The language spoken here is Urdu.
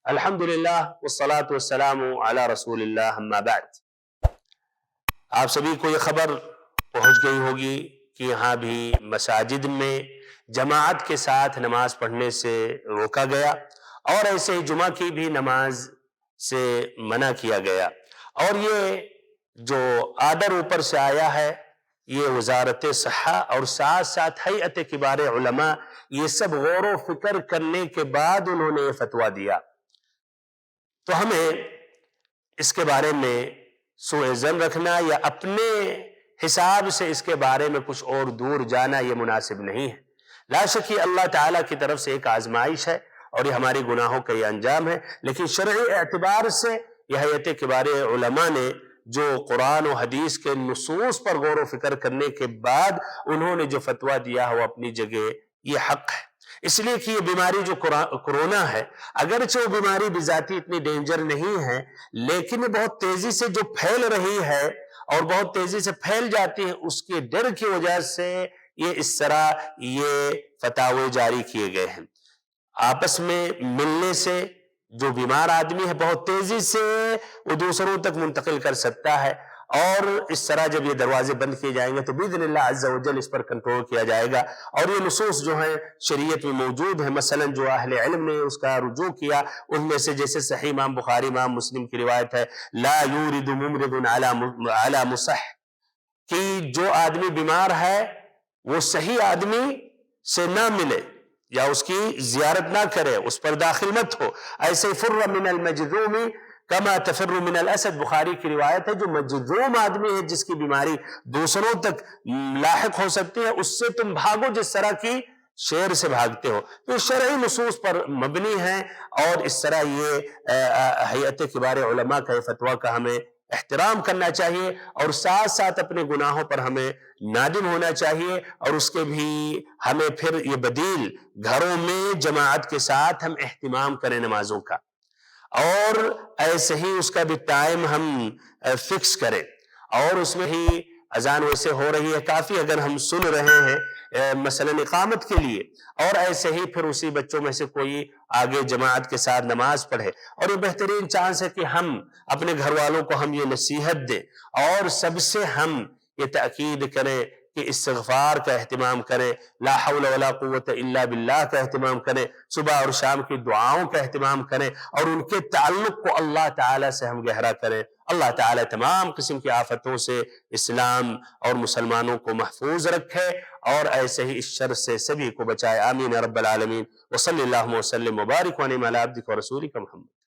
الحمدللہ والصلاة والسلام علی رسول اللہ اما بعد۔ آپ سبھی کو یہ خبر پہنچ گئی ہوگی کہ یہاں بھی مساجد میں جماعت کے ساتھ نماز پڑھنے سے روکا گیا اور ایسے ہی جمعہ کی بھی نماز سے منع کیا گیا، اور یہ جو آرڈر اوپر سے آیا ہے یہ وزارت صحہ اور ساتھ ساتھ ہیئت کبار علماء یہ سب غور و فکر کرنے کے بعد انہوں نے یہ فتویٰ دیا، تو ہمیں اس کے بارے میں سوء ظن رکھنا یا اپنے حساب سے اس کے بارے میں کچھ اور دور جانا یہ مناسب نہیں ہے۔ لا شک یہ اللہ تعالیٰ کی طرف سے ایک آزمائش ہے اور یہ ہماری گناہوں کا یہ انجام ہے، لیکن شرعی اعتبار سے یہ ہیئت کبار علماء نے جو قرآن و حدیث کے نصوص پر غور و فکر کرنے کے بعد انہوں نے جو فتویٰ دیا ہے وہ اپنی جگہ یہ حق ہے، اس لیے کہ یہ بیماری جو کرونا ہے اگرچہ وہ بیماری بذاتی اتنی ڈینجر نہیں ہے، لیکن بہت تیزی سے جو پھیل رہی ہے اور بہت تیزی سے پھیل جاتی ہے، اس کے ڈر کی وجہ سے یہ اس طرح یہ فتاوے جاری کیے گئے ہیں۔ آپس میں ملنے سے جو بیمار آدمی ہے بہت تیزی سے وہ دوسروں تک منتقل کر سکتا ہے، اور اس طرح جب یہ دروازے بند کیے جائیں گے تو باذن اللہ عز و جل اس پر کنٹرول کیا جائے گا، اور یہ نصوص جو ہیں شریعت میں موجود ہیں، مثلا جو اہل علم نے اس کا رجوع کیا ان میں سے جیسے صحیح امام بخاری امام مسلم کی روایت ہے لا یورد ممرض علی مصح، کہ جو آدمی بیمار ہے وہ صحیح آدمی سے نہ ملے یا اس کی زیارت نہ کرے، اس پر داخل مت ہو، ایسے فر من المجذوم کما تفر من الاسد، بخاری کی روایت ہے جو مجذوم آدمی ہے جس کی بیماری دوسروں تک لاحق ہو سکتی ہے اس سے تم بھاگو جس طرح کی شیر سے بھاگتے ہو، تو شرعی نصوص پر مبنی ہے، اور اس طرح یہ ہیئت کبار علماء کا فتویٰ کا ہمیں احترام کرنا چاہیے، اور ساتھ ساتھ اپنے گناہوں پر ہمیں نادم ہونا چاہیے، اور اس کے بھی ہمیں پھر یہ بدیل گھروں میں جماعت کے ساتھ ہم اہتمام کریں نمازوں کا، اور ایسے ہی اس کا بھی ٹائم ہم فکس کریں، اور اس میں ہی اذان ویسے ہو رہی ہے کافی اگر ہم سن رہے ہیں مثلا اقامت کے لیے، اور ایسے ہی پھر اسی بچوں میں سے کوئی آگے جماعت کے ساتھ نماز پڑھے، اور یہ بہترین چانس ہے کہ ہم اپنے گھر والوں کو ہم یہ نصیحت دیں اور سب سے ہم یہ تاکید کریں کہ استغفار کا اہتمام کریں، لا حول ولا قوت الا باللہ کا اہتمام کریں، صبح اور شام کی دعاؤں کا اہتمام کریں، اور ان کے تعلق کو اللہ تعالیٰ سے ہم گہرا کریں۔ اللہ تعالیٰ تمام قسم کی آفتوں سے اسلام اور مسلمانوں کو محفوظ رکھے، اور ایسے ہی اس شر سے سبھی کو بچائے، آمین رب العالمین، وصلی اللہ وسلم وبارک وانعم علی عبدک ورسولک محمد۔